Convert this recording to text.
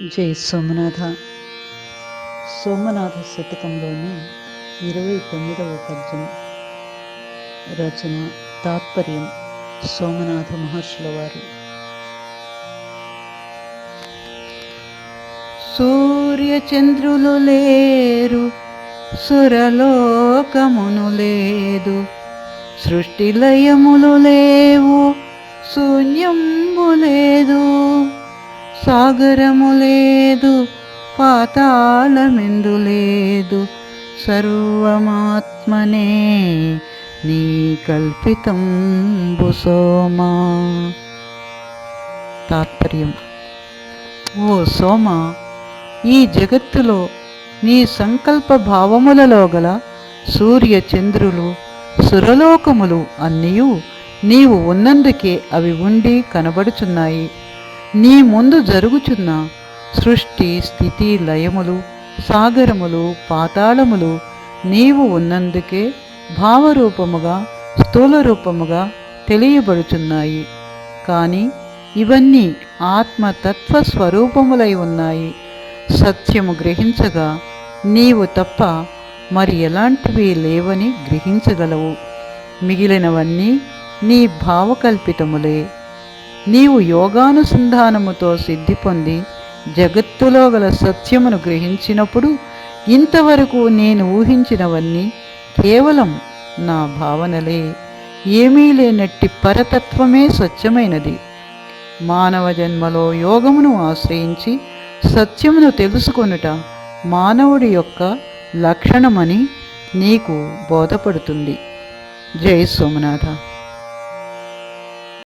జై సోమనాథ. సోమనాథ శతకంలోని 29వ పద్యం. రచన తాత్పర్యం సోమనాథ మహర్షుల వారు. సూర్యచంద్రులు లేరు, సురలోకమును లేదు, సృష్టిలయములు లేవు, శూన్యంబు లేదు, సాగరము లేదు, పాతాళమెందు లేదు, సర్వమాత్మనే నీ కల్పితంబు సోమా. తాత్పర్యం: ఓ సోమ, ఈ జగత్తులో నీ సంకల్ప భావములలో గల సూర్య చంద్రులు సురలోకములు అన్నీయు నీవు ఉన్నందుకే అవి ఉండి కనబడుచున్నాయి. నీ ముందు జరుగుచున్న సృష్టి స్థితి లయములు, సాగరములు, పాతాళములు నీవు ఉన్నందుకే భావరూపముగా స్థూల రూపముగా తెలియబడుచున్నాయి. కానీ ఇవన్నీ ఆత్మతత్వ స్వరూపములై ఉన్నాయి. సత్యము గ్రహించగా నీవు తప్ప మరి ఎలాంటివి లేవని గ్రహించగలవు. మిగిలినవన్నీ నీ భావకల్పితములే. నీవు యోగానుసంధానముతో సిద్ధి పొంది జగత్తులో గల సత్యమును గ్రహించినప్పుడు ఇంతవరకు నేను ఊహించినవన్నీ కేవలం నా భావనలే. ఏమీ లేనట్టి పరతత్వమే స్వచ్ఛమైనది. మానవ జన్మలో యోగమును ఆశ్రయించి సత్యమును తెలుసుకొనుట మానవుడి యొక్క లక్షణమని నీకు బోధపడుతుంది. జై సోమనాథ.